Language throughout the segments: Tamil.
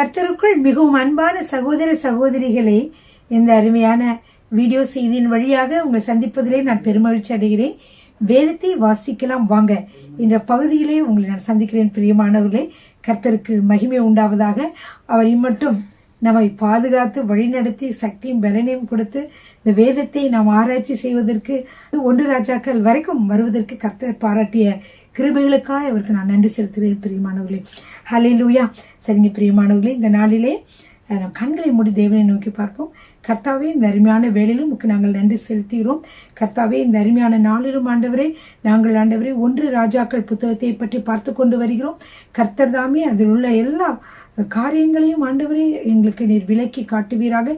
கர்த்தருக்குள் மிகவும் அன்பான சகோதர சகோதரிகளே, இந்த அருமையான வீடியோ செய்தியின் வழியாக உங்களை சந்திப்பதிலே நான் பெருமகிழ்ச்சி அடைகிறேன். வேதத்தை வாசிக்கலாம் வாங்க என்ற பகுதியிலே உங்களை நான் சந்திக்கிறேன். பிரியமானவர்களே, கர்த்தருக்கு மகிமை உண்டாவதாக. அவர் இம்மட்டும் நம்மை பாதுகாத்து வழிநடத்தி சக்தியும் பலனையும் கொடுத்து இந்த வேதத்தை நாம் ஆராய்ச்சி செய்வதற்கு 1 ராஜாக்கள் வரைக்கும் வருவதற்கு கர்த்தர் பாராட்டிய கிருபைகளுக்காக அவருக்கு நான் நன்றி செலுத்துகிறேன். பிரியமானவர்களே, ஹல்லேலூயா. சரிங்க பிரியமானவர்களே, இந்த நாளிலே நம் கண்களை மூடி தேவனை நோக்கி பார்ப்போம். கர்த்தாவே, இந்த அருமையான வேளையிலும் நாங்கள் நன்றி செலுத்துகிறோம். கர்த்தாவே, இந்த அருமையான நாளிலும் ஆண்டவரே, நாங்கள் ஆண்டவரே 1 ராஜாக்கள் புத்தகத்தை பற்றி பார்த்து கொண்டு வருகிறோம். கர்த்தர் தாமே அதில் உள்ள எல்லா காரியங்களையும் ஆண்டவரே எங்களுக்கு நீர் விலக்கி காட்டுவீராக.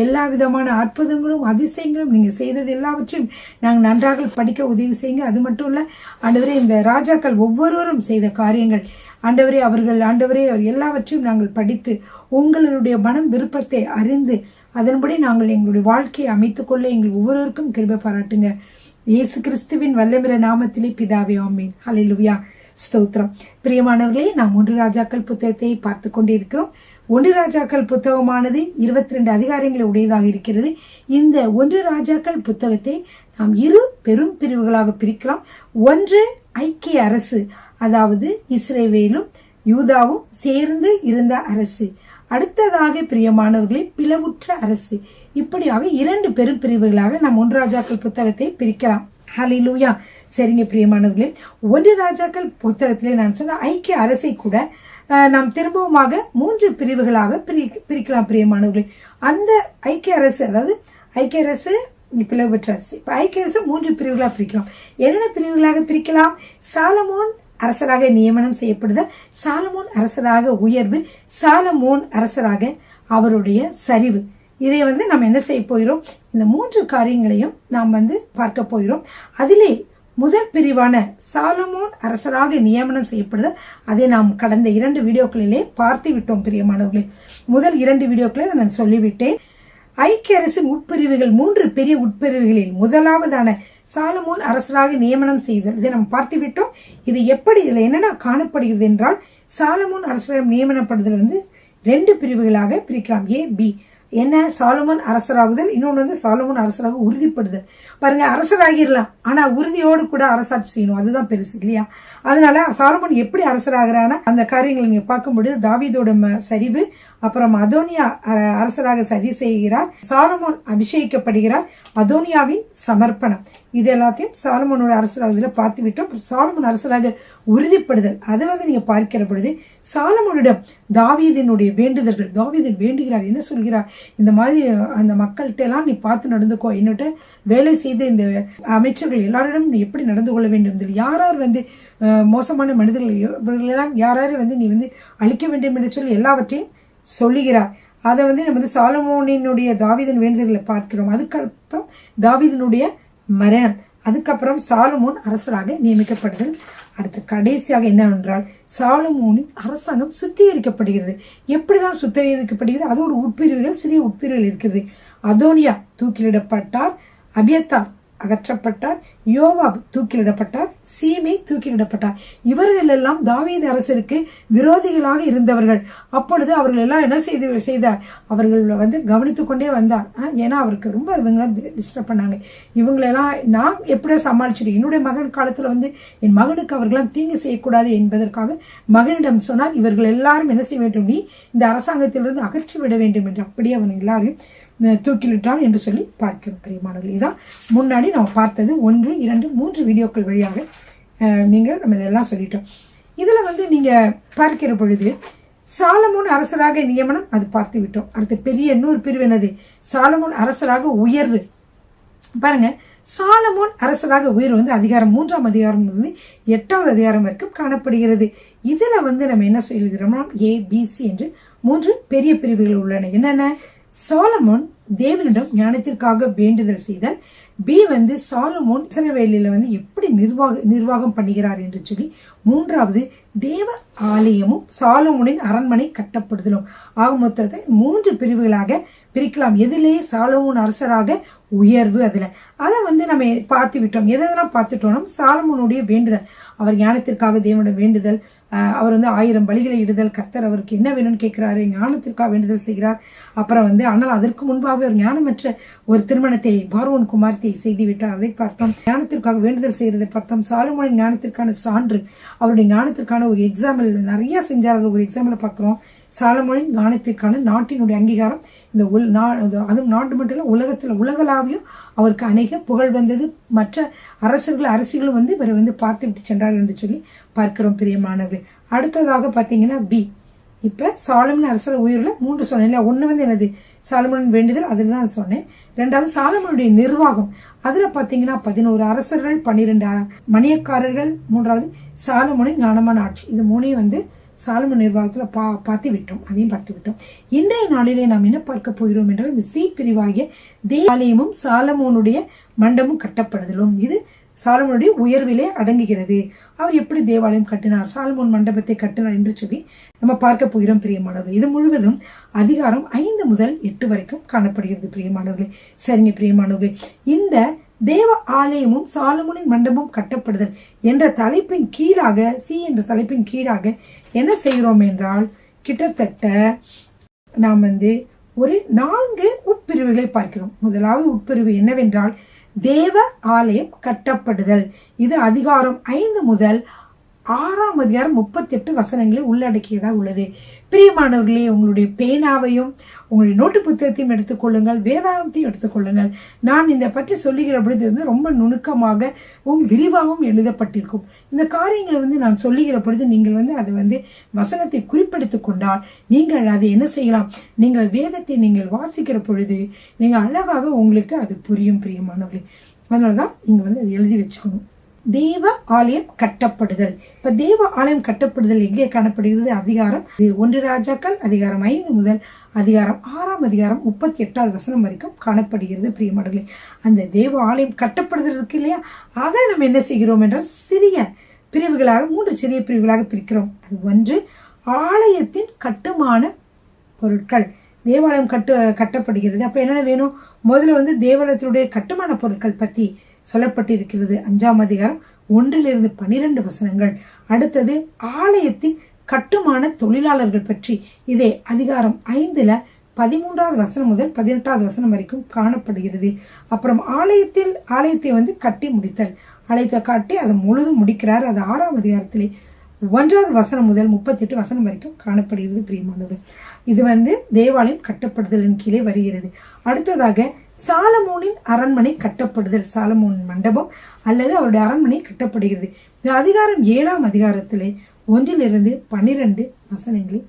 எல்லா விதமான அற்புதங்களும் அதிசயங்களும் நீங்கள் செய்தது எல்லாவற்றையும் நாங்கள் நன்றாக படிக்க உதவி செய்யுங்க. அது மட்டும் இல்லை ஆண்டவரே, இந்த ராஜாக்கள் ஒவ்வொருவரும் செய்த காரியங்கள் ஆண்டவரே, அவர்கள் ஆண்டவரே எல்லாவற்றையும் நாங்கள் படித்து உங்களுடைய மனம் விருப்பத்தை அறிந்து அதன்படி நாங்கள் எங்களுடைய வாழ்க்கையை அமைத்துக்கொள்ள எங்கள் ஒவ்வொருவருக்கும் கிருபை பாராட்டுங்க. இயேசு கிறிஸ்துவின் வல்லமிர நாமத்திலே பிதாவே, ஆமீன். ஹல்லேலூயா, ஸ்தோத்திரம். பிரியமானவர்களே, நாம் 1 ராஜாக்கள் புத்தகத்தை பார்த்து கொண்டிருக்கிறோம். 1 ராஜாக்கள் புத்தகமானது 22 அதிகாரங்களை உடையதாக இருக்கிறது. இந்த 1 ராஜாக்கள் புத்தகத்தை நாம் 2 பெரும் பிரிவுகளாக பிரிக்கலாம். ஒன்று ஐக்கிய அரசு, அதாவது இஸ்ரவேலும் யூதாவும் சேர்ந்து இருந்த அரசு. அடுத்ததாக பிரியமானவர்களை பிளவுற்ற அரசு. இப்படியாக 2 பெரும் பிரிவுகளாக நாம் 1 ராஜாக்கள் புத்தகத்தை பிரிக்கலாம். ஹல்லேலூயா. சரிங்க பிரியமானவர்களே, 1 ராஜாக்கள் புத்தகத்திலே நான் சொன்ன ஐக்கிய அரசை கூட நாம் திரும்பவுமாக 3 பிரிவுகளாக பிரிக்கலாம். பிரியமானவர்களே, அந்த ஐக்கிய அரசு, அதாவது ஐக்கிய அரசு பிளவுற்ற அரசு, இப்ப ஐக்கிய அரசு 3 பிரிவுகளாக பிரிக்கலாம். என்னென்ன பிரிவுகளாக பிரிக்கலாம்? சாலமோன் அரசராக நியமனம் செய்யப்படுதல், சாலமோன் அரசராக உயர்வு, சாலமோன் அரசராக அவருடைய சரிவு. இதை நம்ம என்ன செய்ய போகிறோம்? இந்த 3 காரியங்களையும் நாம் பார்க்க போகிறோம். அதிலே முதல் பிரிவான சாலமோன் அரசராக நியமனம் செய்யப்படுதல், அதை நாம் கடந்த 2 வீடியோக்களிலே பார்த்து விட்டோம். பிரியமானவர்களே, முதல் 2 வீடியோக்களை நான் சொல்லிவிட்டேன். ஐக்கிய அரசின் உட்பிரிவுகள் 3 பெரிய உட்பிரிவுகளில் முதலாவதான சாலமோன் அரசராக நியமனம் செய்தல், இதை நாம் பார்த்து விட்டோம். இது எப்படி, இதுல என்னென்ன காணப்படுகிறது என்றால், சாலமோன் அரசராக நியமனப்படுதல் 2 பிரிவுகளாக பிரிக்கலாம். ஏ, பி. என்ன? சாலமோன் அரசராகுதல், இன்னொன்று சாலமோன் அரசராக உறுதிப்படுதல். பாருங்க, அரசராகிடலாம், ஆனா உறுதியோடு கூட அரசாட்சி செய்யணும், அதுதான் பெருசு இல்லையா? அதனால சாலமோன் எப்படி அரசராகிறான அந்த காரியங்களை நீங்க பார்க்கும்பொழுது, தாவீதோட சரிவு, அப்புறம் அதோனியா அரசராக சதி செய்கிறார், சாலமோன் அபிஷேகிக்கப்படுகிறார், அதோனியாவின் சமர்ப்பணம், இது எல்லாத்தையும் சாலமோனோட அரசராக பார்த்து விட்டோம். சாலமோன் அரசராக உறுதிப்படுதல், அதை நீங்க பார்க்கிற பொழுது சாலமோனிடம் தாவீதினுடைய வேண்டுதல்கள், தாவீதன் வேண்டுகிறார், என்ன சொல்கிறார்? இந்த மாதிரி அந்த மக்கள்கிட்ட எல்லாம் நீ பார்த்து நடந்துக்கோ, என்னட்ட வேலை செய்த இந்த அமைச்சர்கள் எல்லாரிடம் நீ எப்படி நடந்து கொள்ள வேண்டும், யார் மோசமான மனிதர்கள் இவர்களெல்லாம் யாராரு நீ அழிக்க வேண்டும் என்று சொல்லி எல்லாவற்றையும் சொல்லுகிறார். அதை நம்ம சாலமோனினுடைய தாவீதின் வேண்டுதல்களை பார்க்கிறோம். அதுக்கப்புறம் தாவீதினுடைய மரணம், அதுக்கப்புறம் சாலமோன் அரசராக நியமிக்கப்படுதல். அடுத்து கடைசியாக என்னவென்றால் சாலமோனின் அரசாங்கம் சுத்திகரிக்கப்படுகிறது. எப்படிதான் சுத்திகரிக்கப்படுகிறது? அதோட உட்பிரிவுகள், சிறிய உட்பிரிவுகள் இருக்கிறது. அதோனியா தூக்கிலிடப்பட்டார், அபியத்தார் அகற்றப்பட்டார், யோவாப் தூக்கிலிடப்பட்டார், சீமை தூக்கிலிடப்பட்டார். இவர்கள் எல்லாம் தாவீது அரசருக்கு விரோதிகளாக இருந்தவர்கள். அப்பொழுது அவர்கள் எல்லாம் என்ன செய்தார்? அவர்கள் கவனித்துக் கொண்டே வந்தார். ஏன்னா அவருக்கு ரொம்ப இவங்களாம் டிஸ்டர்ப் பண்ணாங்க. இவங்களெல்லாம் நான் எப்படியோ சமாளிச்சிருக்கேன். என்னுடைய மகன் காலத்துல என் மகனுக்கு அவர்களாம் தீங்கு செய்யக்கூடாது என்பதற்காக மகனிடம் சொன்னார், இவர்கள் எல்லாரும் என்ன செய்ய வேண்டும்? நீ இந்த அரசாங்கத்திலிருந்து அகற்றிவிட வேண்டும் என்று. அப்படியே அவன் எல்லாரையும் தூக்கிலிட்டான் என்று சொல்லி பார்க்கிறோம். பிரியமானவர்களே, இதான் முன்னாடி நம்ம பார்த்தது 1, 2, 3 வீடியோக்கள் வழியாக நம்ம இதெல்லாம் சொல்லிட்டோம். இதுல நீங்க பார்க்கிற பொழுது சாலமோன் அரசராக நியமனம், அது பார்த்து விட்டோம். அடுத்து பெரிய இன்னொரு பிரிவு என்னது? சாலமோன் அரசராக உயர்வு. பாருங்க, சாலமோன் அரசராக உயர்வு அதிகாரம் 3ஆம் அதிகாரம் 8வது அதிகாரம் வரைக்கும் காணப்படுகிறது. இதுல நம்ம என்ன சொல்கிறோம்னா, ஏ, பி, சி என்று 3 பெரிய பிரிவுகள் உள்ளன. என்னென்ன? சாலமோன் தேவனிடம் ஞானத்திற்காக வேண்டுதல் செய்தல். பி சாலமோன் இஸ்ரவேலில எப்படி நிர்வாகம் பண்ணுகிறார் என்று சொல்லி. 3வது தேவ ஆலயமும் சாலமோனின் அரண்மனை கட்டப்படுதலும். ஆக மொத்தத்தை 3 பிரிவுகளாக பிரிக்கலாம். எதிலேயே சாலமோன் அரசராக உயர்வு, அதுல அதை நம்ம பார்த்து விட்டோம். எதெல்லாம் பார்த்துட்டோம்? சாலமோனுடைய வேண்டுதல், அவர் ஞானத்திற்காக தேவனிடம் வேண்டுதல், அவர் வந்து 1000 பலிகளை இடுதல், கர்த்தர் அவருக்கு என்ன வேணும்னு கேட்கிறாரு, ஞானத்திற்காக வேண்டுதல் செய்கிறார். அப்புறம் வந்து ஆனால் அதற்கு முன்பாக ஒரு ஞானமற்ற ஒரு திருமணத்தை பார்வோன் குமார்த்தியை செய்து விட்டார், அதை பார்த்தோம். ஞானத்திற்காக வேண்டுதல் செய்யறதை பார்த்தோம். சாலமோனின் ஞானத்திற்கான சான்று, அவருடைய ஞானத்திற்கான ஒரு எக்ஸாம்பிள் நிறைய செஞ்சார். ஒரு எக்ஸாம்பிளை பார்க்கிறோம். சாலமோனின் ஞானத்திற்கான நாட்டினுடைய அங்கீகாரம், இந்த அதுவும் நாட்டு மட்டும் இல்ல, உலகத்துல உலகளாவியும் அவருக்கு அநேக புகழ் வந்தது. மற்ற அரசிகளும் வந்து இவரை வந்து பார்த்து விட்டு சென்றார்கள் என்று சொல்லி பார்க்கிறோம் பிரியமானவர்கள். அடுத்ததாக பாத்தீங்கன்னா பி, இப்ப சாலமன் அரசர் உயிரில் 3 சொன்னேன். ஒண்ணு வந்து எனது சாலமன் வேண்டுதல், அதுல தான் சொன்னேன். 2வது சாலமனுடைய நிர்வாகம், அதுல பாத்தீங்கன்னா 11 அரசர்கள், 12 மணியக்காரர்கள். 3வது சாலமோனின் ஞானமான ஆட்சி. இது 3ஐயும் வந்து சாலமன் நிர்வாகத்துல பார்த்து விட்டோம், அதையும் பார்த்து விட்டோம். இன்றைய நாளிலே நாம் என்ன பார்க்க போகிறோம் என்றால், இந்த சி பிரிவாகிய தேவாலயமும் சாலமோனுடைய மண்டபமும் கட்டப்படுதலும், இது சாலமோனுடைய உயர்விலே அடங்குகிறது. அவர் எப்படி தேவாலயம் கட்டினார், சாலமோன் மண்டபத்தை கட்டினார் என்று சொல்லி நம்ம பார்க்க போகிறோம் பிரியமானவர்கள். இது முழுவதும் அதிகாரம் 5 முதல் 8 வரைக்கும் காணப்படுகிறது பிரியமானவர்களே. சரிங்க பிரியமானவர்களே, இந்த தேவ ஆலயமும் சாலமோனின் மண்டபமும் கட்டப்படுதல் என்ற தலைப்பின் கீழாக, சி என்ற தலைப்பின் கீழாக என்ன செய்கிறோம் என்றால், கிட்டத்தட்ட நாம் வந்து ஒரு 4 உட்பிரிவுகளை பார்க்கிறோம். முதலாவது உட்பிரிவு என்னவென்றால் தேவ ஆலயம் கட்டப்படுதல். இது அதிகாரம் 5 முதல் 6ஆம் அதிகாரம் 38 வசனங்களை உள்ளடக்கியதாக உள்ளது. பிரியமானவர்களே, உங்களுடைய பேனாவையும் உங்களுடைய நோட்டு புத்தகத்தையும் எடுத்துக்கொள்ளுங்கள், வேதாகத்தையும் எடுத்துக்கொள்ளுங்கள். நான் இந்த பற்றி சொல்லுகிற பொழுது வந்து ரொம்ப நுணுக்கமாகவும் விரிவாகவும் எழுதப்பட்டிருக்கும். இந்த காரியங்களை வந்து நான் சொல்லுகிற பொழுது நீங்கள் வந்து அதை வந்து வசனத்தை குறிப்பெடுத்து கொண்டால் நீங்கள் அதை என்ன செய்யலாம், நீங்கள் வேதத்தை நீங்கள் வாசிக்கிற பொழுது நீங்கள் அழகாக உங்களுக்கு அது புரியும் பிரியமானவர்களே. அதனாலதான் நீங்க வந்து அதை எழுதி வச்சுக்கணும். தேவ ஆலயம் கட்டப்படுதல். இப்ப தேவ ஆலயம் கட்டப்படுதல் எங்கே காணப்படுகிறது? அதிகாரம் 1 ராஜாக்கள் அதிகாரம் 5 முதல் அதிகாரம் 6ஆம் அதிகாரம் 38வது வசனம் வரைக்கும் காணப்படுகிறது பிரியமானவர்களே. அந்த தேவ ஆலயம் கட்டப்படுதல் இருக்கு இல்லையா, அதை நம்ம என்ன செய்கிறோம் என்றால் சிறிய பிரிவுகளாக 3 சிறிய பிரிவுகளாக பிரிக்கிறோம். அது 1 ஆலயத்தின் கட்டுமான பொருட்கள். தேவாலயம் கட்டப்படுகிறது. அப்ப என்னென்ன வேணும்? முதல்ல வந்து தேவாலயத்தினுடைய கட்டுமான பொருட்கள் பத்தி சொல்லப்பட்டிருக்கிறது. 5ஆம் அதிகாரம் 1 - 12 வசனங்கள். அடுத்தது ஆலயத்தின் கட்டுமான தொழிலாளர்கள் பற்றி, இதே அதிகாரம் 5 13வது வசனம் முதல் 18வது வசனம் வரைக்கும் காணப்படுகிறது. அப்புறம் ஆலயத்தை வந்து கட்டி முடித்தல், ஆலயத்தை காட்டி அதை முழுதும் முடிக்கிறார். அது 6ஆம் அதிகாரத்திலே 1வது வசனம் முதல் 38 வசனம் வரைக்கும் காணப்படுகிறது பிரியமானவர். இது வந்து தேவாலயம் கட்டப்படுதலின் கீழே வருகிறது. அடுத்ததாக சாலமோனின் அரண்மனை கட்டப்படுதல், சாலமோன் மண்டபம் அல்லது அவருடைய அரண்மனை கட்டப்படுகிறது. இந்த அதிகாரம் 7ஆம் அதிகாரத்திலே 1 - 12 வசனங்களை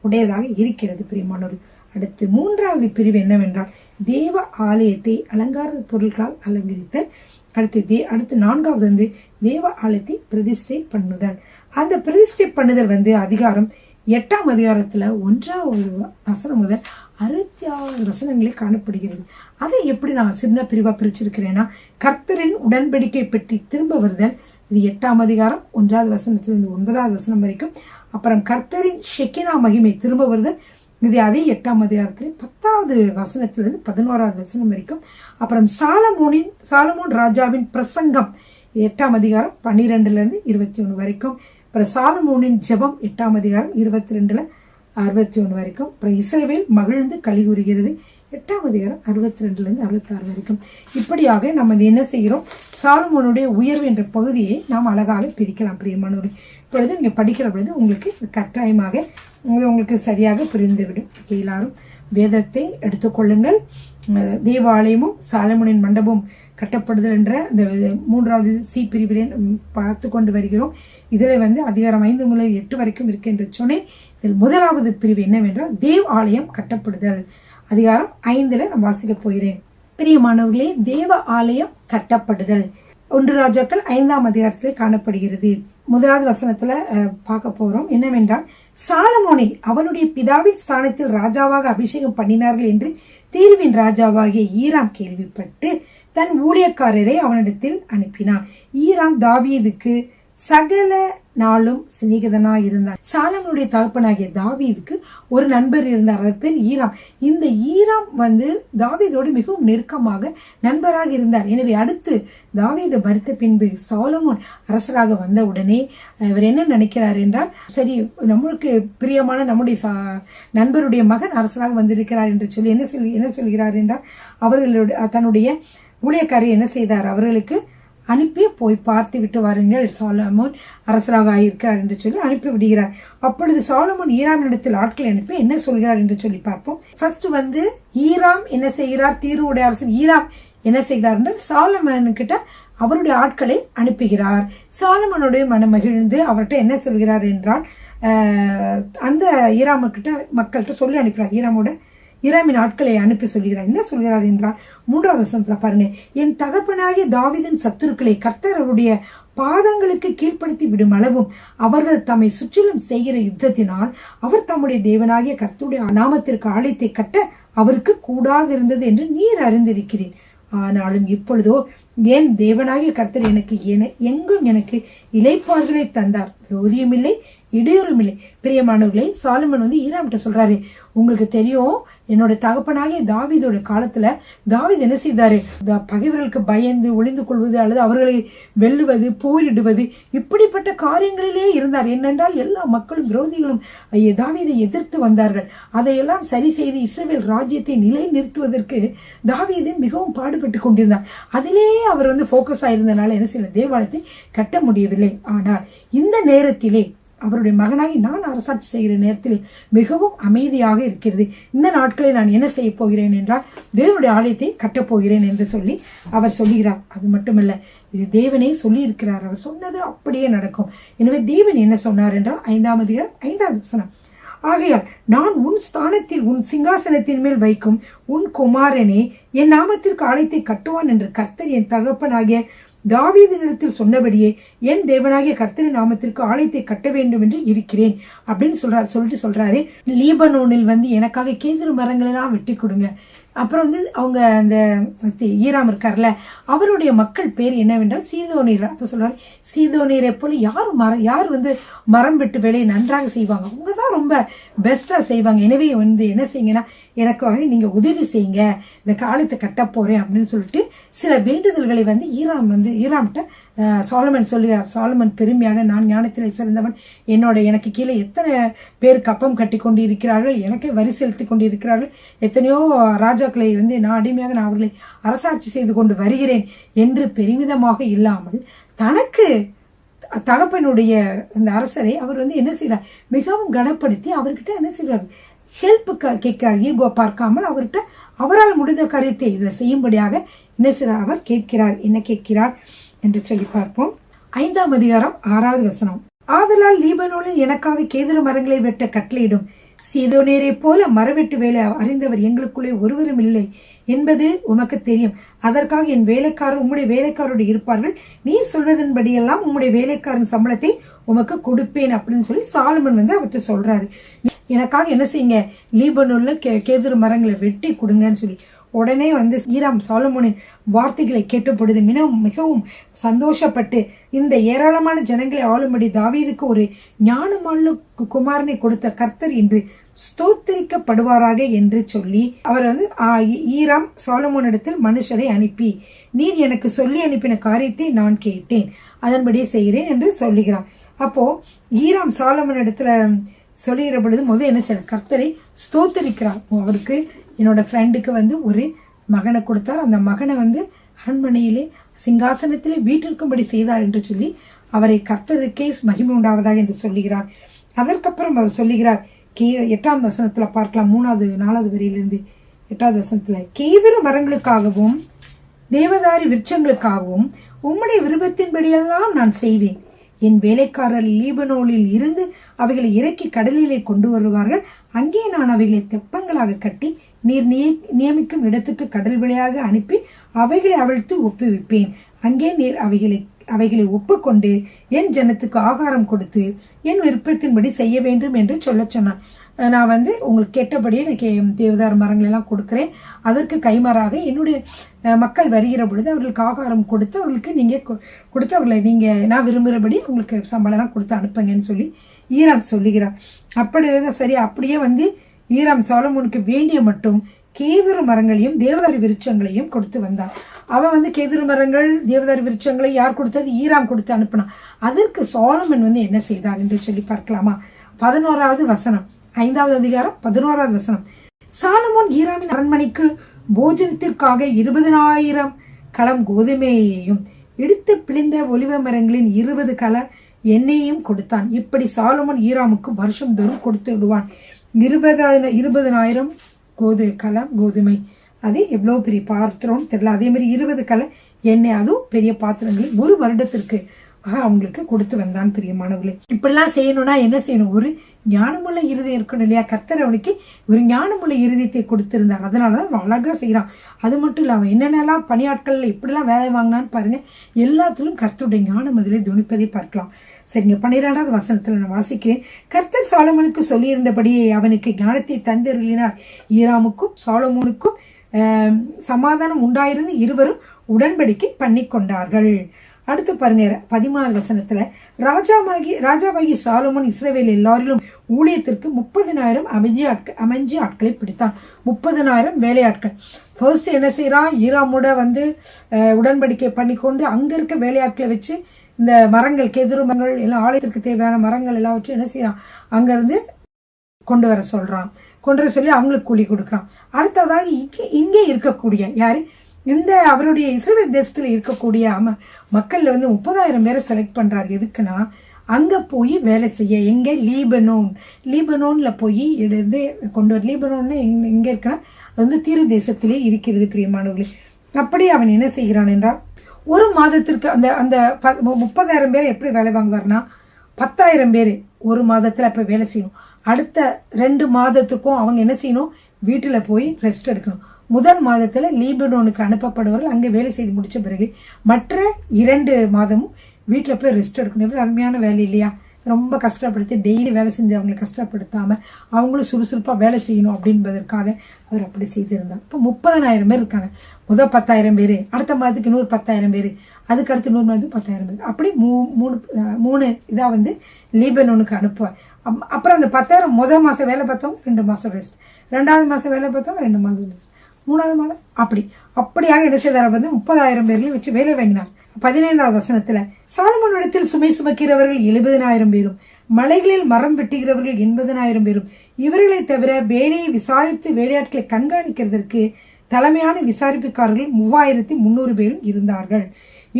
உடையதாக இருக்கிறது பிரியமானவர். அடுத்து 3வது பிரிவு என்னவென்றால் தேவ ஆலயத்தை அலங்கார பொருட்களால் அலங்கரித்தல். அடுத்து 4வது வந்து தேவ ஆலயத்தை பிரதிஷ்டை பண்ணுதல். அந்த பிரதிஷ்டை பண்ணுதல் வந்து அதிகாரம் 8ஆம் அதிகாரத்துல 1வது வசனம் முதல் 66 வசனங்களே காணப்படுகிறது. அதை எப்படி நான் சின்ன பிரிவா பிரிச்சிருக்கிறேன்னா, கர்த்தரின் உடன்படிக்கை பெட்டி திரும்ப வருதல், இது 8ஆம் அதிகாரம் 1வது வசனத்திலிருந்து 9வது வசனம் வரைக்கும். அப்புறம் கர்த்தரின் ஷெக்கினா மகிமை திரும்ப வருதல், இது அதே 8ஆம் அதிகாரத்தில் 10வது வசனத்திலிருந்து 11வது வசனம் வரைக்கும். அப்புறம் சாலமோன் ராஜாவின் பிரசங்கம் 8ஆம் அதிகாரம் 12 - 21 வரைக்கும். அப்புறம் சாலமோனின் ஜெபம் 8ஆம் அதிகாரம் 22 - 61 வரைக்கும். அப்புறம் இஸ்ரவேல் மகிழ்ந்து களி கூறுகிறது 8ஆம் அதிகாரம் 62 - 66 வரைக்கும். இப்படியாக நம்ம என்ன செய்கிறோம், சாலமோனுடைய உயர்வு என்ற பகுதியை நாம் அழகாக பிரிக்கலாம் பிரியமானவர்கள். இப்பொழுது நீங்க படிக்கிற பொழுது உங்களுக்கு கட்டாயமாக உங்களுக்கு சரியாக புரிந்துவிடும். எல்லாரும் வேதத்தை எடுத்துக்கொள்ளுங்கள். தேவாலயமும் சாலமோனின் மண்டபம் கட்டப்படுதல் என்ற இந்த 3வது சி பிரிவிலே பார்த்து கொண்டு வருகிறோம். இதுல வந்து அதிகாரம் 5 முதல் 8 வரைக்கும் இருக்கு என்று சொன்னேன். இதில் 1வது பிரிவு என்னவென்றால் தேவ ஆலயம் கட்டப்படுதல். அதிகாரம் 5 நான் வாசிக்க போகிறேன். பிரியமானவர்களே, தேவ ஆலயம் கட்டப்படுதல் 1 ராஜாக்கள் 5ஆம் அதிகாரத்திலே காணப்படுகிறது. 1வது வசனத்துல பார்க்க போறோம். என்னவென்றால், சாலமோனை அவனுடைய பிதாவின் ஸ்தானத்தில் ராஜாவாக அபிஷேகம் பண்ணினார்கள் என்று தீர்வின் ராஜாவாகிய ஈராம் கேள்விப்பட்டு தன் ஊழியக்காரரை அவனிடத்தில் அனுப்பினான். ஈராம் தாவீதுக்கு சகல நாளும் சிநேகிதனாய் இருந்தார். சாலமோனுடைய தகப்பனாகிய தாவீதுக்கு ஒரு நண்பர் இருந்தார், அவர் பேர் ஈராம். இந்த ஈராம் தாவீதோடு மிகவும் நெருக்கமாக நண்பராக இருந்தார். எனவே அடுத்து தாவீது மரித்த பின்பு சாலமோன் அரசராக வந்த உடனே இவர் என்ன நினைக்கிறார் என்றால், சரி நம்மளுக்கு பிரியமான நம்முடைய நண்பருடைய மகன் அரசராக வந்திருக்கிறார் என்று சொல்லி என்ன சொல்கிறார் என்றால், அவர்களுடைய தன்னுடைய ஊழியக்காரரை என்ன செய்தார், அவர்களுக்கு அனுப்பி போய் பார்த்து விட்டு வாருங்கள், சாலமோன் அரசராக ஆயிருக்கிறார் என்று சொல்லி அனுப்பி விடுகிறார். அப்பொழுது சாலமோன் ஈராமினிடத்தில் ஆட்களை அனுப்பி என்ன சொல்கிறார் என்று சொல்லி பார்ப்போம். ஃபர்ஸ்ட் ஈராம் என்ன செய்கிறார், தீருவுடைய அரசன் ஈராம் என்ன செய்கிறார் என்றால் சாலமோன் கிட்ட அவருடைய ஆட்களை அனுப்புகிறார். சாலமோனுடைய மனம் மகிழ்ந்து அவர்கிட்ட என்ன சொல்கிறார் என்றால், அந்த ஈராமுக்கிட்ட மக்கள்கிட்ட சொல்லி அனுப்புகிறார். ஈராமின் ஆட்களை அனுப்பி சொல்கிறார். என்ன சொல்கிறார் என்றால் 3வது வசனத்துல பாருங்க, என் தகப்பனாகிய தாவீதின் சத்துருக்களை கர்த்தர் அவருடைய பாதங்களுக்கு கீழ்ப்படுத்தி விடும் அளவும் அவர்கள் தம்மை சுற்றிலும் செய்கிற யுத்தத்தினால் அவர் தம்முடைய தேவனாகிய கர்த்தருடைய நாமத்திற்கு ஆலயத்தை கட்ட அவருக்கு கூடாதிருந்தது என்று நீர் அறிந்திருக்கிறேன். ஆனாலும் இப்பொழுதோ என் தேவனாகிய கர்த்தர் எங்கும் எனக்கு இளைப்பாறுதலை தந்தார், விரோதியும் இல்லை இடையூறும் இல்லை. பிரியமானவர்களே, சாலமோன் ஈராம்கிட்ட சொல்றாரு, உங்களுக்கு தெரியும் என்னோட தகப்பனாகிய தாவீதோட காலத்துல தாவீது என்ன செய்தாரு, பகைவர்களுக்கு பயந்து ஒளிந்து கொள்வது அல்லது அவர்களை வெல்லுவது போரிடுவது இப்படிப்பட்ட காரியங்களிலே இருந்தார். என்னென்றால் எல்லா மக்களும் விரோதிகளும் தாவீதை எதிர்த்து வந்தார்கள். அதையெல்லாம் சரி செய்து இஸ்ரவேல் ராஜ்யத்தை நிலை நிறுத்துவதற்கு தாவீது மிகவும் பாடுபட்டு கொண்டிருந்தார். அதிலே அவர் போக்கஸ் ஆயிருந்தனால என்ன செய்யல, தேவாலயத்தை கட்ட முடியவில்லை. ஆனால் இந்த நேரத்திலே அவருடைய மகனாகி நான் அரசாட்சி செய்கிற நேரத்தில் மிகவும் அமைதியாக இருக்கிறது. இந்த நாட்களில் நான் என்ன செய்ய போகிறேன் என்றால் தேவனுடைய ஆலயத்தை கட்டப் போகிறேன் என்று சொல்லி அவர் சொல்லுகிறார். அது மட்டுமல்ல, இது தேவனே சொல்லி இருக்கிறார், அவர் சொன்னது அப்படியே நடக்கும். எனவே தேவன் என்ன சொன்னார் என்றால் 5வது வசனம், ஆகையால் நான் உன் ஸ்தானத்தில் உன் சிங்காசனத்தின் மேல் வைக்கும் உன் குமாரனே என் நாமத்திற்கு ஆலயத்தை கட்டுவான் என்று கர்த்தர் என் தகப்பனாகிய தாவீதினிடத்தில் சொன்னபடியே என் தேவனாகிய கர்த்தரின் நாமத்திற்கு ஆலயத்தை கட்ட வேண்டும் என்று இருக்கிறேன் அப்படின்னு சொல்லிட்டு சொல்றாரு. லீபனோனில் எனக்காக கேதுரு மரங்கள் எல்லாம் வெட்டி கொடுங்க. அப்புறம் அவங்க அந்த ஈராம் இருக்கார்ல, அவருடைய மக்கள் பேர் என்னவென்றால் சீதோனீர். அப்ப சொல்றாரு, சீதோனீரை போல யார் மரம் வெட்டு வேலையை நன்றாக செய்வாங்க, அவங்க தான் ரொம்ப பெஸ்டா செய்வாங்க. எனவே என்ன செய்யுங்கன்னா எனக்காக நீங்க உதவி செய்யுங்க, இந்த காலத்தை கட்ட போறேன் அப்படின்னு சொல்லிட்டு சில வேண்டுதல்களை ஈராம்கிட்ட சாலமன் சொல்லுகிறார். சாலமன் பெருமையாக, நான் ஞானத்திலே சிறந்தவன், எனக்கு கீழே எத்தனை பேர் கப்பம் கட்டி கொண்டு இருக்கிறார்கள், எனக்கு வரி செலுத்தி கொண்டு இருக்கிறார்கள், எத்தனையோ ராஜாக்களை நான் அடிமையாக நான் அவர்களை அரசாட்சி செய்து கொண்டு வருகிறேன் என்று பெருமிதமாக இல்லாமல் தனக்கு தகப்பனுடைய அந்த அரசரை அவர் என்ன செய்யறார், மிகவும் கனப்படுத்தி அவர்கிட்ட என்ன செய்யறார், ஹெல்ப் கேட்கிறார். ஈகோ பார்க்காமல் அவர்கிட்ட அவரால் முடிந்த காரியத்தை இதுல செய்யும்படியாக என்ன செய்யறார், அவர் கேட்கிறார். என்ன கேட்கிறார் என்று சொல்லி பார்ப்போம். 5ஆம் அதிகாரம் 6வது வசனம், ஆதலால் லீபனோனில் எனக்காக கேதுரு மரங்களை வெட்ட கட்டளையிடும், சீதோனேரை போல மரவெட்டு வேலை அறிந்தவர் எங்களுக்குள்ளே ஒருவரும் இல்லை என்பது உமக்கு தெரியும். அதற்காக என் வேலைக்காரர் உம்முடைய வேலைக்காரோடு இருப்பார்கள், நீர் சொல்வதன்படியெல்லாம் உம்முடைய வேலைக்காரன் சம்பளத்தை உமக்கு கொடுப்பேன் அப்படின்னு சொல்லி சாலமன் அவர்கிட்ட சொல்றாரு. எனக்காக என்ன செய்யுங்க, லீபனோன்ல கேதுரு மரங்களை வெட்டி கொடுங்கன்னு சொல்லி. உடனே ஈராம் சாலமோனின் வார்த்தைகளை கேட்ட பொழுது மிகவும் சந்தோஷப்பட்டு இந்த ஏராளமான ஜனங்களை ஆளும்படி தாவீதுக்கு ஒரு ஞானமான குமாரனை கொடுத்த கர்த்தர் இன்று ஸ்தோத்திரிக்கப்படுவாராக என்று சொல்லி அவர் ஈராம் சாலமோனிடத்தில் மனுஷரை அனுப்பி, நீர் எனக்கு சொல்லி அனுப்பின காரியத்தை நான் கேட்டேன், அதன்படியே செய்கிறேன் என்று சொல்லுகிறார். அப்போ ஈராம் சாலமோன் இடத்துல சொல்லுகிற பொழுது என்ன செய்ய, கர்த்தரை ஸ்தோத்திரிக்கிறார். அவருக்கு என்னோட ஃப்ரெண்டுக்கு ஒரு மகனை கொடுத்தார், அந்த மகனை அரண்மனையிலே சிங்காசனத்திலே வீட்டிற்கும்படி செய்தார் என்று சொல்லி அவரை கர்த்தருக்கே மகிமை உண்டாவதாக என்று சொல்லுகிறார். அதற்கப்புறம் அவர் சொல்லுகிறார், 8ஆம் வசனத்துல பார்க்கலாம், 4வது வரியிலிருந்து 8வது வசனத்துல, கேதுரு மரங்களுக்காகவும் தேவதாரி விருட்சங்களுக்காகவும் உம்முடைய விருப்பத்தின்படியெல்லாம் நான் செய்வேன். என் வேலைக்காரர் லீபனோனில் இருந்து அவைகளை இறக்கி கடலிலே கொண்டு வருவார்கள், அங்கே நான் அவைகளை தெப்பங்களாக கட்டி நீர் நியமிக்கும் இடத்துக்கு கடல் வழியாக அனுப்பி அவைகளை அவிழ்த்து ஒப்புவிப்பேன். அங்கே நீர் அவைகளை ஒப்புக்கொண்டு என் ஜனத்துக்கு ஆகாரம் கொடுத்து என் விருப்பத்தின்படி செய்ய வேண்டும் என்று சொல்ல சொன்னார். நான் வந்து உங்களுக்கு கேட்டபடியே எனக்கு தேவதார் மரங்கள் எல்லாம் கொடுக்குறேன். அதற்கு கைமாறாக என்னுடைய மக்கள் வருகிற பொழுது அவர்களுக்கு ஆகாரம் கொடுத்து அவர்களுக்கு நீங்கள் கொடுத்து அவர்களை நீங்கள் நான் விரும்புகிறபடி அவங்களுக்கு சம்பளம்லாம் கொடுத்து அனுப்புங்கன்னு சொல்லி ஈராம் சொல்லுகிறார். அப்படி சரி, அப்படியே வந்து ஈராம் சாலமோனுக்கு வேண்டிய மட்டும் கேதுரு மரங்களையும் தேவதாரி விருட்சங்களையும் கொடுத்து வந்தான். அவன் வந்து கேதுரு மரங்கள் தேவதாரி விருட்சங்களை யார் கொடுத்தது? ஈராம் கொடுத்து அனுப்பினான். அதற்கு சாலமன் வந்து என்ன செய்தார் என்று சொல்லி பார்க்கலாமா? 11வது வசனம், 5வது அதிகாரம் 11வது வசனம். சாலமோன் ஈராமின் அரண்மனைக்கு போஜனத்திற்காக 20,000 களம் கோதுமையையும் இடித்து பிழிந்த ஒலிவ மரங்களின் 20 கல எண்ணெயையும் கொடுத்தான். இப்படி சாலமோன் ஈராமுக்கு வருஷம் தோறும் கொடுத்து விடுவான். 20,000 கலம் கோதுமை. அது எவ்வளோ பெரிய பாத்திரம்னு தெரியல. அதே மாதிரி 20 கல எண்ணெய், அதுவும் பெரிய பாத்திரங்களை ஒரு வருடத்திற்கு அவங்களுக்கு கொடுத்து வந்தான். பிரியமானவர்களே, இப்படிலாம் செய்யணும்னா என்ன செய்யணும்? ஒரு ஞானமுள்ள இருதயம் இருக்கணும் இல்லையா? கர்த்தர் அவனுக்கு ஒரு ஞானமுள்ள இருதயத்தை கொடுத்திருந்தார். அதனாலதான் அழகா செய்யறான். அது மட்டும் இல்ல, அவன் என்னென்னலாம் பணியாட்கள் எப்படிலாம் வேலை வாங்கினான்னு பாருங்க. எல்லாத்திலும் கர்த்தருடைய ஞானம் அதிலே துணிப்பதை பார்க்கலாம். சரிங்க, 12வது வசனத்துல நான் வாசிக்கிறேன். கர்த்தர் சாலமோனுக்கு சொல்லியிருந்தபடியே அவனுக்கு ஞானத்தை தந்தருளினார். ஈராமுக்கும் சாலமோனுக்கும் சமாதானம் உண்டாயிருந்து இருவரும் உடன்படிக்கை பண்ணி கொண்டார்கள். அடுத்து பாருங்க, 13வது வசனத்துல ராஜாவாகி சாலமோன் இஸ்ரவேல் எல்லாரிலும் ஊழியத்திற்கு 30,000 அமைஞ்சி ஆட்களை பிடித்தான். 30,000 வேலையாட்கள். ஃபர்ஸ்ட் என்ன செய்யறான்? ஈராமோட வந்து உடன்படிக்கை பண்ணிக்கொண்டு அங்க இருக்க வேலையாட்களை வச்சு இந்த மரங்கள், கேதுரு மரங்கள் எல்லாம், ஆலயத்திற்கு தேவையான மரங்கள் எல்லாம் வச்சு என்ன செய்யறான்? அங்க இருந்து கொண்டு வர சொல்றான். கொண்டு வர சொல்லி அவங்களுக்கு கூலி கொடுக்குறான். அடுத்ததாக இங்கே இருக்கக்கூடிய யாரு? இந்த அவருடைய இஸ்ரவேல் தேசத்துல இருக்கக்கூடிய மக்கள்ல வந்து 30,000 பேரை செலக்ட் பண்றாரு. எதுக்குன்னா அங்க போய் வேலை செய்ய. எங்க? லீபனோன்ல போய் எடுத்து கொண்டு வர. லீபனோன்னு எங்க இருக்குன்னா அது வந்து தீரு தேசத்திலே இருக்கிறது. பிரியமானவர்களே, அப்படி அவன் என்ன செய்கிறான் என்றால் ஒரு மாதத்திற்கு அந்த அந்த 30,000 பேர் எப்படி வேலை வாங்குவார்னா 10,000 பேர் ஒரு மாதத்துல அப்ப வேலை செய்யணும். அடுத்த 2 மாதத்துக்கும் அவங்க என்ன செய்யணும்? வீட்டுல போய் ரெஸ்ட் எடுக்கணும். முதல் மாதத்துல லீபனோனுக்கு அனுப்பப்படுவார்கள். அங்கே வேலை செய்து முடிச்ச பிறகு மற்ற 2 மாதமும் வீட்டுல போய் ரெஸ்ட் எடுக்கணும். எவ்வளவு அருமையான வேலை இல்லையா? ரொம்ப கஷ்டப்படுத்தி டெய்லி வேலை செஞ்சு அவங்களை கஷ்டப்படுத்தாம அவங்களும் சுறுசுறுப்பா வேலை செய்யணும் அப்படின்பதற்காக அவர் அப்படி செய்திருந்தார். இப்போ 30,000 பேர் இருக்காங்க. முதல் 10,000 பேர், அடுத்த மாதத்துக்கு 10,000 பேர், அதுக்கு அடுத்து 100 மாதத்துக்கு 10,000 பேர், அப்படி மூணு இதா வந்து லீபனோனுக்கு அனுப்புவார். அப்புறம் அந்த 10,000 முதல் மாசம் வேலை பார்த்தவங்க 2 மாசம் ரெஸ்ட், 2வது மாசம் வேலை பார்த்தவங்க 2 மாதம் ரெஸ்ட், 3வது மாதம் அப்படியாக என்ன செய்தார்? வந்து 30,000 பேர்லையும் வச்சு வேலை வாங்கினார். 15வது வசனத்துல சாலமோனிடத்தில் சுமை சுமக்கிறவர்கள் 70,000 பேரும் மலைகளில் மரம் வெட்டுகிறவர்கள் 80,000 பேரும் இவர்களை தவிர வேலையை விசாரித்து வேலையாட்களை கண்காணிக்கிறதற்கு தலைமையான விசாரிப்புக்காரர்கள் 3,300 பேரும் இருந்தார்கள்.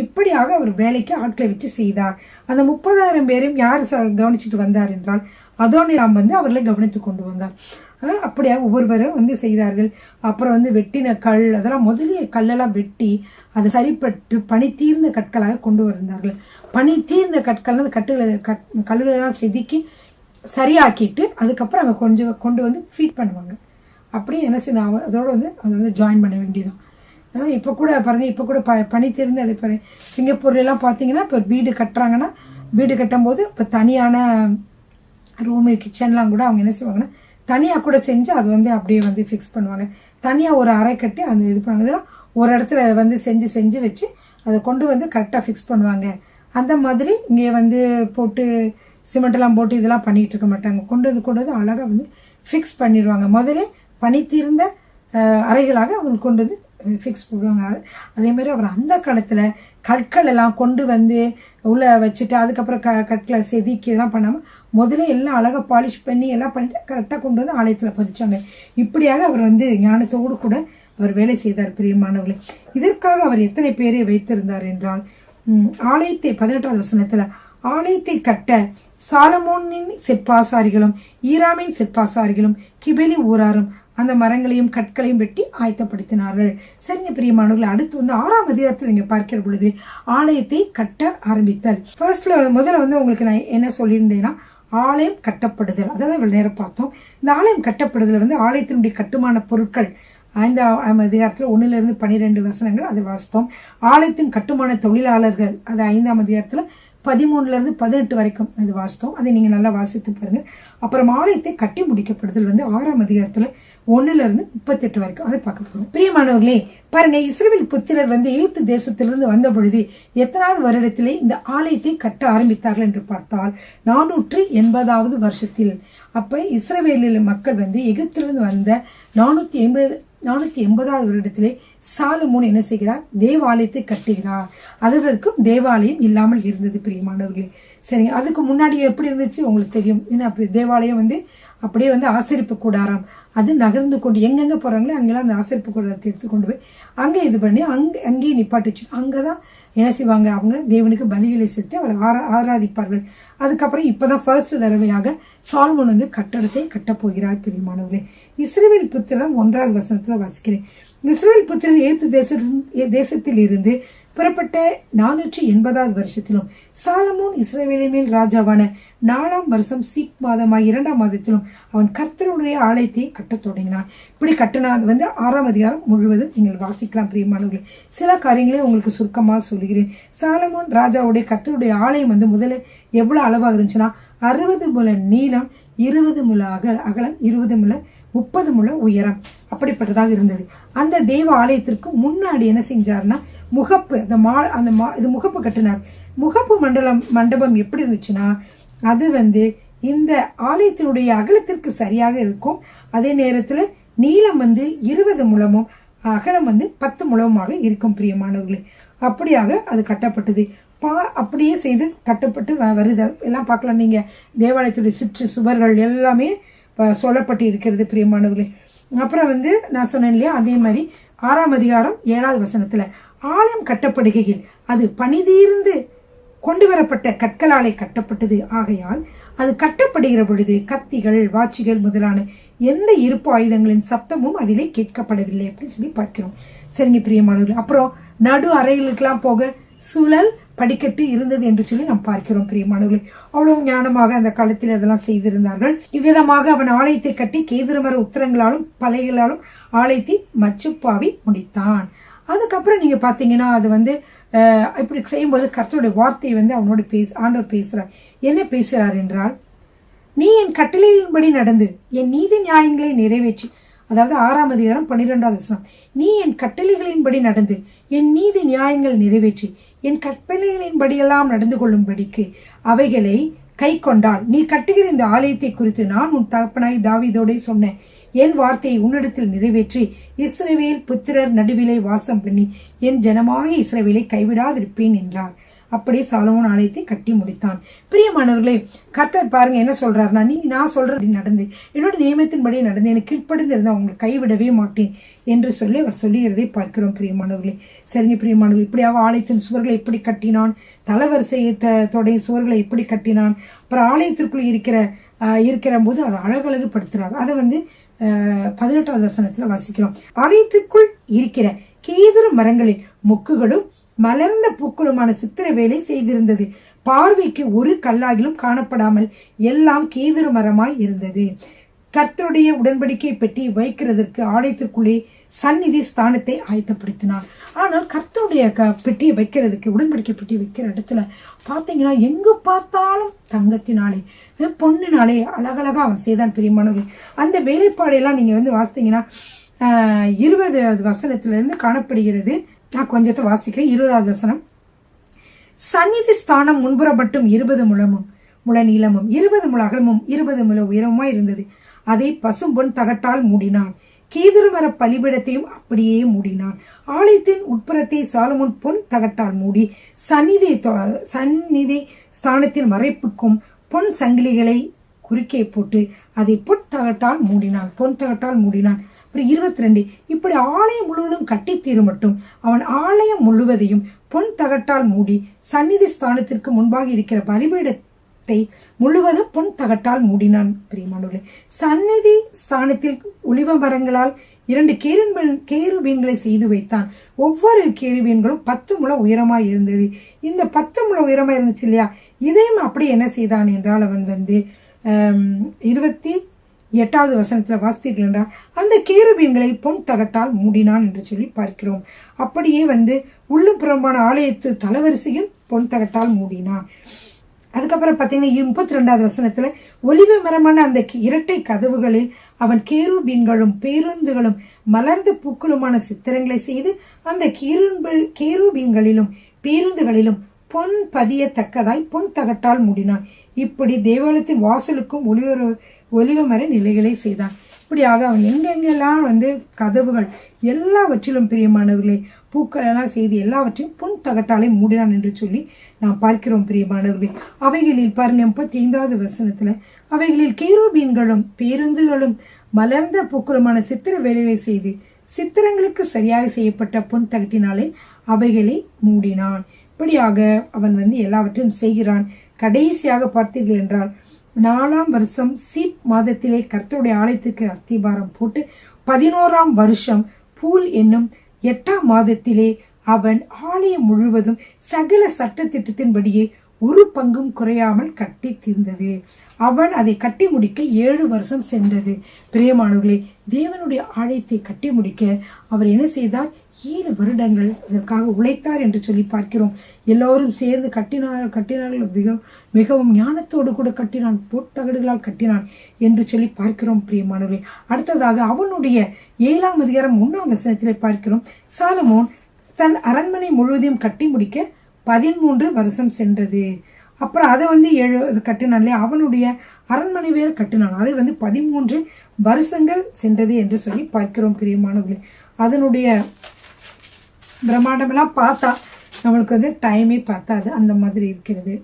இப்படியாக அவர் வேலைக்கு ஆட்களை வச்சு செய்தார். அந்த 30,000 பேரையும் யார் கவனிச்சுட்டு வந்தார் என்றால் அதோனிராம் வந்து அவர்களை கவனித்து கொண்டு வந்தார். அப்படியாக ஒவ்வொருவரும் வந்து செய்தார்கள். அப்புறம் வந்து வெட்டின கல் அதெல்லாம் முதலிய கல்லெல்லாம் வெட்டி அதை சரிப்பட்டு பனி தீர்ந்த கற்களாக கொண்டு வந்தார்கள். பனி தீர்ந்த கற்கள் கல்லுகளெல்லாம் செதுக்கி சரியாக்கிட்டு அதுக்கப்புறம் அங்கே கொஞ்சம் கொண்டு வந்து ஃபீட் பண்ணுவாங்க. அப்படியே என்ன செய்யணும்? அதோட வந்து அதை வந்து ஜாயின் பண்ண வேண்டியதான். இப்போ கூட பாருங்க, இப்போ கூட பனி தீர்ந்து அது பாருங்க, சிங்கப்பூர்லாம் பார்த்தீங்கன்னா இப்போ வீடு கட்டுறாங்கன்னா வீடு கட்டும் போது இப்போ தனியான ரூமு கிச்சன்லாம் கூட அவங்க என்ன செய்வாங்கன்னா தனியாக கூட செஞ்சு அது வந்து அப்படியே வந்து ஃபிக்ஸ் பண்ணுவாங்க. தனியாக ஒரு அறை கட்டி அந்த இது பண்ணுவாங்க. இதெல்லாம் ஒரு இடத்துல வந்து செஞ்சு வச்சு அதை கொண்டு வந்து கரெக்டாக ஃபிக்ஸ் பண்ணுவாங்க. அந்த மாதிரி இங்கே வந்து போட்டு சிமெண்ட்லாம் போட்டு இதெல்லாம் பண்ணிகிட்டு இருக்க மாட்டாங்க. கொண்டு வந்து அழகாக வந்து ஃபிக்ஸ் பண்ணிடுவாங்க. முதலே பனி தீர்ந்த அறைகளாக அவங்க கொண்டு வந்து ஃபிக்ஸ் பண்ணுவாங்க. அதே மாதிரி அவர் அந்த காலத்தில் கற்கள் எல்லாம் கொண்டு வந்து உள்ளே வச்சுட்டு அதுக்கப்புறம் கற்களை செதுக்கி இதெல்லாம் பண்ணாமல் முதல்ல எல்லாம் அழகாக பாலிஷ் பண்ணி எல்லாம் பண்ணிட்டு கரெக்டாக கொண்டு வந்து ஆலயத்தில் பதிச்சாங்க. இப்படியாக அவர் வந்து ஞானத்தோடு கூட அவர் வேலை செய்தார். பிரியமானவர்களே, இதற்காக அவர் எத்தனை பேரை வைத்திருந்தார் என்றால் ஆலயத்தை 18வது வசனத்துல ஆலயத்தை கட்ட சாலமோனின் சிற்பாசாரிகளும் ஈராமின் சிற்பாசாரிகளும் கிபெலி ஊராரும் அந்த மரங்களையும் கற்களையும் வெட்டி ஆயத்தப்படுத்தினார்கள். சரிங்க பிரியமானவர்கள், அடுத்து வந்து 6ஆம் அதிகாரத்தில் நீங்க பார்க்கிற பொழுது ஆலயத்தை கட்ட ஆரம்பித்தல். முதல்ல வந்து உங்களுக்கு நான் என்ன சொல்லியிருந்தேன்னா ஆலயம் கட்டப்படுதல், அதாவது இவ்வளவு நேரம் பார்த்தோம். இந்த ஆலயம் கட்டப்படுதல் வந்து ஆலயத்தினுடைய கட்டுமான பொருட்கள் 5ஆம் அதிகாரத்தில் 1 to 12 வசனங்கள் அதை வாசித்தோம். ஆலயத்தின் கட்டுமான தொழிலாளர்கள் அது 5ஆம் அதிகாரத்தில் 13-18 வரைக்கும் அது வாசித்தோம். அதை நீங்க நல்லா வாசித்து பாருங்க. அப்புறம் ஆலயத்தை கட்டி முடிக்கப்படுதல் 6ஆம் அதிகாரத்துல 1-38 வரைக்கும் அதை பார்க்க போறோம். பிரியமானவர்களே, பாருங்க, இஸ்ரவேல் புத்திரர் எகிப்து தேசத்திலிருந்து வந்த பொழுது எத்தனாவது வருடத்திலே இந்த ஆலயத்தை கட்ட ஆரம்பித்தார்கள் என்று பார்த்தால் 480வது வருஷத்தில். அப்ப இஸ்ரவேலில் மக்கள் எகிப்திலிருந்து வந்த 480வது வருடத்திலே சாலமோன் என்ன செய்கிறார்? தேவாலயத்தை கட்டுகிறார். அதற்கும் தேவாலயம் இல்லாமல் இருந்தது பிரியமானவர்களே. சரிங்க, அதுக்கு முன்னாடி எப்படி இருந்துச்சு உங்களுக்கு தெரியும். ஏன்னா தேவாலயம் அப்படியே ஆசரிப்பு கூடாரம் அது நகர்ந்து கொண்டு எங்கெங்க போறாங்களோ அங்கெல்லாம் அந்த ஆசரிப்பு கூடாரத்தை எடுத்துக்கொண்டு போய் அங்கே இது பண்ணி அங்கேயே நிப்பாட்டிச்சு. அங்கதான் என்ன செய்வாங்க? அவங்க தேவனுக்கு பலிகளை செலுத்தி அவர் ஆராதிப்பார்கள். அதுக்கப்புறம் இப்பதான் ஃபர்ஸ்ட் தடவையாக சாலமோன் கட்டடத்தை கட்டப் போகிறார் பிரியமானவர்களே. இஸ்ரவேல் புத்திரன் 1வது வசனத்துல வாசிக்கிறேன். இஸ்ரவேல் புத்திரன் எகிப்து தேசத்தில் இருந்து புறப்பட்ட 480வது வருஷத்திலும் சாலமோன் இஸ்ரவேலின் மேல் ராஜாவான 4ஆம் வருஷம் சீக் மாதமாய் 2ஆம் மாதத்திலும் அவன் கர்த்தருடைய ஆலயத்தை கட்டத் தொடங்கினான். இப்படி கட்டினார் 6ஆம் அதிகாரம் முழுவதும் நீங்கள் வாசிக்கலாம் பிரியமானவர்களே. சில காரியங்களே உங்களுக்கு சுருக்கமாக சொல்கிறேன். சாலமோன் ராஜாவுடைய கர்த்தருடைய ஆலயம் முதல்ல எவ்வளவு அளவாக இருந்துச்சுன்னா 60 முழ நீளம், 20 முழ அகலம், 20 முழ 30 முழ உயரம், அப்படிப்பட்டதாக இருந்தது. அந்த தேவ ஆலயத்திற்கு முன்னாடி என்ன செஞ்சார்னா முகப்பு, இது முகப்பு கட்டினார். முகப்பு மண்டபம் எப்படி இருந்துச்சுன்னா அது இந்த ஆலயத்தினுடைய அகலத்திற்கு சரியாக இருக்கும். அதே நேரத்துல நீளம் 20 முழமும் அகலம் 10 முழமாக இருக்கும் பிரியமானவர்களே. அப்படியாக அது கட்டப்பட்டது. அப்படியே செய்து கட்டப்பட்டு வருது. எல்லாம் பார்க்கலாம் நீங்க. தேவாலயத்துடைய சுற்று சுவர்கள் எல்லாமே சொல்லப்பட்டு இருக்கிறது பிரியமானவர்களே. அப்புறம் நான் சொன்னேன் இல்லையா, அதே மாதிரி 6ஆம் அதிகாரம் 7வது வசனத்துல ஆலயம் கட்டப்படுகையில் அது பணிதீர்ந்து கொண்டு வரப்பட்ட கற்களாலே கட்டப்பட்டது. ஆகையால் அது கட்டப்படுகிற பொழுது கத்திகள், வாட்சிகள் முதலான எந்த இருப்பு ஆயுதங்களின் சப்தமும் அதிலே கேட்கப்படவில்லை அப்படின்னு சொல்லி பார்க்கிறோம். சரிங்க பிரியமானவர்கள். அப்புறம் நடு அறைகளுக்கெல்லாம் போக சுழல் படிக்கட்டு இருந்தது என்று சொல்லி நாம் பார்க்கிறோம் பிரியமானவர்களே. அவ்வளவு ஞானமாக அந்த காலத்தில் அதெல்லாம் செய்திருந்தார்கள். இவ்விதமாக அவன் ஆலயத்தை கட்டி கேதுருமர உத்தரங்களாலும் பலைகளாலும் ஆலயத்தை மச்சுப்பாவி முடித்தான். அதுக்கப்புறம் நீங்க பாத்தீங்கன்னா அது இப்படி செய்யும்போது கர்த்தருடைய வார்த்தை அவனோட ஆண்டவர் பேசுறார். என்ன பேசுறார் என்றால், நீ என் கட்டளையின்படி நடந்து என் நீதி நியாயங்களை நிறைவேற்றி, அதாவது 6ஆம் அதிகாரம் 12வது வசனம், நீ என் கட்டளைகளின்படி நடந்து என் நீதி நியாயங்கள் நிறைவேற்றி என் கட்டளைகளின்படியெல்லாம் நடந்து கொள்ளும்படிக்கு அவைகளை கை கொண்டால் நீ கட்டுகிற இந்த ஆலயத்தை குறித்து நான் உன் தகப்பனாய் தாவீதோடே சொன்ன என் வார்த்தையை உன்னிடத்தில் நிறைவேற்றி இஸ்ரவேல் புத்திரர் நடுவிலே வாசம் பண்ணி என் ஜனமாகி இஸ்ரவேலை கைவிடாதிருப்பேன் என்றார். அப்படியே சாலமோன் ஆலயத்தை கட்டி முடித்தான். பிரியமானவர்களே, கர்த்தர் பாருங்க என்ன சொல்றாருன்னா, நான் சொல்றபடி நடந்து என்னோட நியமத்தின்படி நடந்து எனக்கு கீழ்ப்படிந்து இருந்தா உங்களை கைவிடவே மாட்டேன் என்று சொல்லி அவர் சொல்லுகிறதை பார்க்கிறோம் பிரியமானவர்களே. சரிங்க பிரியமானவர்கள், இப்படியாக ஆலயத்தின் சுவர்களை எப்படி கட்டினான், தலவரிசைய சுவர்களை எப்படி கட்டினான், அப்புறம் ஆலயத்திற்குள் இருக்கிற போது அதை அழகழகுபடுத்துறாங்க. அதை 18வது வசனத்துல வாசிக்கிறோம். ஆலயத்திற்குள் இருக்கிற கேதுரு மரங்களில் மொக்குகளும் மலர்ந்த பூக்களுமான சித்திர வேலை செய்திருந்தது. பார்வைக்கு ஒரு கல்லாகிலும் காணப்படாமல் எல்லாம் கேதுரு மரமாய் இருந்தது. கர்த்தருடைய உடன்படிக்கை பெட்டி வைக்கிறதற்கு ஆலயத்திற்குள்ளே சந்நிதி ஸ்தானத்தை ஆயத்தப்படுத்தினார். ஆனால் கர்த்தருடைய பெட்டியை வைக்கிறதுக்கு, உடன்படிக்கை பெட்டியை வைக்கிற இடத்துல பாத்தீங்கன்னா எங்கு பார்த்தாலும் தங்கத்தினாலே பொண்ணுனாலே அழகழகா அவன் செய்தான் பிரியமானவர்கள். அந்த வேலைப்பாடையெல்லாம் நீங்க வாசித்தீங்கன்னா 20வது வசனத்துல இருந்து காணப்படுகிறது. நான் கொஞ்சத்தை வாசிக்கிறேன். 20வது வசனம், சந்நிதி ஸ்தானம் முன்புற மட்டும் 20 முழ நீளமும் 20 முழ அகலமும் 20 முழ உயரமாய் இருந்தது. அதை பசும்பொன் தகட்டால் மூடினான். கேதுருமர பலிபீடத்தையும் அப்படியே மூடினான். ஆலயத்தின் உட்புறத்தை சாலமோன் பொன் தகட்டால் மூடி சந்நிதி ஸ்தானத்தின் மறைப்புக்கும் பொன் சங்கிலிகளை குறுக்கே போட்டு அதை பொன் தகட்டால் மூடினான். 22, இப்படி ஆலயம் முழுவதும் கட்டி தீரும் மட்டும் அவன் ஆலயம் முழுவதையும் பொன் தகட்டால் மூடி சந்நிதி ஸ்தானத்திற்கு முன்பாக இருக்கிற பலிபீடத்தை முழுவதும் பொன் தகட்டால் மூடினான். பிரியமானவர்களே, சந்நிதி ஸ்தானத்தில் ஒலிவ மரங்களால் 2 கேருபீன்களை செய்து வைத்தான். ஒவ்வொரு கேருபீன்களும் 10 முழ உயரமாய் இருந்தது. இந்த 10 முழ உயரமாய் இருந்துச்சு இல்லையா, இதையும் அப்படி என்ன செய்தான் என்றால் அவன் 28வது வசனத்துல வாசித்தீர்கள் என்றால் அந்த கேருபீன்களை பொன் தகட்டால் மூடினான் என்று சொல்லி பார்க்கிறோம். அப்படியே உள்ளும் புறம்பான ஆலயத்து தலவரிசையும் பொன் தகட்டால் மூடினான். அதுக்கப்புறம் பார்த்தீங்கன்னா 32வது வசனத்துல ஒலிவ மரமான அந்த இரட்டை கதவுகளில் அவன் கேருபீன்களும் பேருந்துகளும் மலர்ந்த பூக்களுமான சித்திரங்களை செய்து அந்த கேருபீன்களிலும் பேருந்துகளிலும் பொன் பதியத்தக்கதாய் பொன் தகட்டால் மூடினான். இப்படி தேவாலயத்தின் வாசலுக்கும் ஒலிவ மர நிலைகளை செய்தான். இப்படியாக அவன் எங்கெங்கெல்லாம் கதவுகள் எல்லாவற்றிலும் பிரியமானவர்களே பூக்கள் எல்லாம் செய்து எல்லாவற்றையும் பொன் தகட்டாலே மூடினான் என்று சொல்லி நாம் பார்க்கிறோம் பிரியமானவர்களே. அவைகளில் பாருங்க 35வது வசனத்துல அவைகளில் கேருபீன்களும் பேருந்துகளும் மலர்ந்த பூக்களுமான சித்திர வேலைகளை செய்து சித்திரங்களுக்கு சரியாக செய்யப்பட்ட பொன் தகட்டினாலே அவைகளை மூடினான். இப்படியாக அவன் எல்லாவற்றையும் செய்கிறான். கடைசியாக பார்த்தீர்கள் என்றால் 4ஆம் வருஷம் சீப் மாதத்திலே கர்த்தருடைய ஆலயத்துக்கு அஸ்திபாரம் போட்டு 11ஆம் வருஷம் பூல் என்னும் 8ஆம் மாதத்திலே அவன் ஆலயம் முழுவதும் சகல சட்ட திட்டத்தின்படியே ஒரு பங்கும் குறையாமல் கட்டி தீர்ந்தது. அவன் அதை கட்டி முடிக்க 7 வருஷம் சென்றது. பிரியமானவர்களே, தேவனுடைய ஆலயத்தை கட்டி முடிக்க அவர் என்ன செய்தார்? 7 வருடங்கள் இதற்காக உழைத்தார் என்று சொல்லி பார்க்கிறோம். எல்லோரும் சேர்ந்து கட்டினார்கள். மிகவும் ஞானத்தோடு கூட கட்டினான், பொற்தகடுகளால் கட்டினான் என்று சொல்லி பார்க்கிறோம் பிரியமானவர்களே. அடுத்ததாக அவனுடைய 7ஆம் அதிகாரம் 1ஆம் வசனத்திலே பார்க்கிறோம். சாலமோன் தன் அரண்மனை முழுவதையும் கட்டி முடிக்க 13 வருஷம் சென்றது. அப்புறம் அதை 7 கட்டினாலே அவனுடைய அரண்மனை வேறு கட்டினான். அதை 13 வருஷங்கள் சென்றது என்று சொல்லி பார்க்கிறோம் பிரியமானவர்களே. அதனுடைய பிரம்மாண்டமெல்லாம் பார்த்தா நம்மளுக்கு டைமே பார்த்தாது, அந்த மாதிரி இருக்கிறது.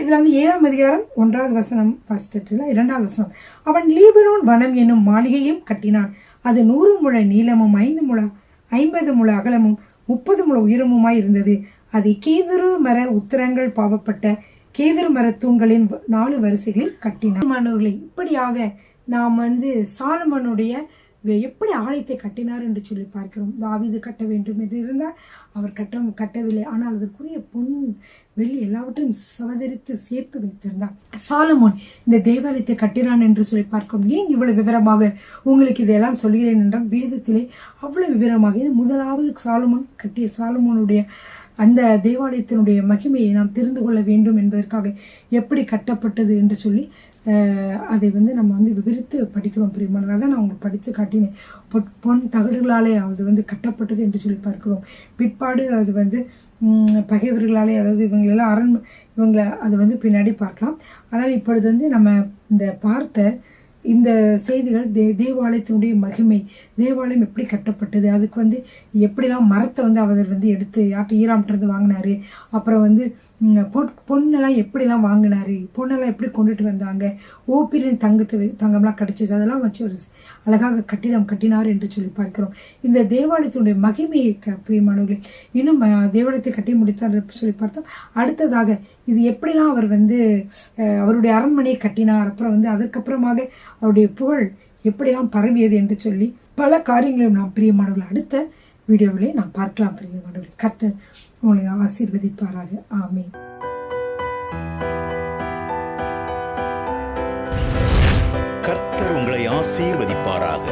இதுல 7ஆம் அதிகாரம் 1வது வசனம் வாசித்துட்டு 2வது வசனம் அவன் லீபனோன் வனம் என்னும் மாளிகையும் கட்டினான். அது 100 முழ நீளமும் 50 முழ அகலமும் 30 முழ உயரமுமாய் இருந்தது. அதை கேதுரு மர உத்தரங்கள் பாவப்பட்ட கேதுரு மர தூண்களின் 4 வரிசைகளில் கட்டினான். இப்படியாக நாம் சாலமோனுடைய எப்படி ஆலயத்தை கட்டினார் என்று சொல்லி பார்க்கிறோம். தாவீது கட்ட வேண்டும் என்று இருந்தால் அவர் கட்டவில்லை. ஆனால் அதற்குரிய பொன் வெள்ளி எல்லாவற்றையும் சவதரித்து சேர்த்து வைத்திருந்தார். சாலமோன் இந்த தேவாலயத்தை கட்டினான் என்று சொல்லி பார்க்கிறோம். ஏன் இவ்வளவு விவரமாக உங்களுக்கு இதெல்லாம் சொல்கிறேன் என்றால் வேதத்திலே அவ்வளவு விவரமாக முதலாவது சாலமோன் கட்டிய சாலமோனுடைய அந்த தேவாலயத்தினுடைய மகிமையை நாம் தெரிந்து கொள்ள வேண்டும் என்பதற்காக எப்படி கட்டப்பட்டது என்று சொல்லி அதை நம்ம விவரித்து படிக்கிறோம் பிரியமான. தான் நான் உங்களுக்கு படித்து காட்டினேன். பொன் தகடுகளாலே அது கட்டப்பட்டது என்று சொல்லி பார்க்கிறோம். பிற்பாடு அது பகைவர்களாலே, அதாவது இவங்களை அது பின்னாடி பார்க்கலாம். ஆனால் இப்பொழுது நம்ம இந்த பார்த்த இந்த செய்திகள் தேவாலயத்தினுடைய மகிமை, தேவாலயம் எப்படி கட்டப்பட்டது, அதுக்கு எப்படிலாம் மரத்தை அவர் எடுத்து ஈராம்கிட்ட வாங்கினாரு, அப்புறம் பொண்ணெல்லாம் எப்படிலாம் வாங்கினாரு, பொண்ணெல்லாம் எப்படி கொண்டுட்டு வந்தாங்க, ஓப்பிரின் தங்கம்லாம் கிடைச்சது, அதெல்லாம் வச்சு ஒரு அழகாக கட்டிடம் கட்டினார் என்று சொல்லி பார்க்கிறோம். இந்த தேவாலயத்தினுடைய மகிமையை பிரியமானவர்களே இன்னும் தேவாலயத்தை கட்டி முடித்தார் சொல்லி பார்த்தோம். அடுத்ததாக இது எப்படிலாம் அவர் அவருடைய அரண்மனையை கட்டினார், அப்புறம் அதுக்கப்புறமாக அவருடைய புகழ் எப்படிலாம் பரவியது என்று சொல்லி பல காரியங்களையும் நாம் பிரியமானவர்கள் அடுத்த வீடியோவிலே நாம் பார்க்கலாம். பிரியமானவர்கள், கர்த்தர் உங்களை ஆசீர்வதிப்பாராக. ஆமென். கர்த்தர் உங்களை ஆசீர்வதிப்பாராக.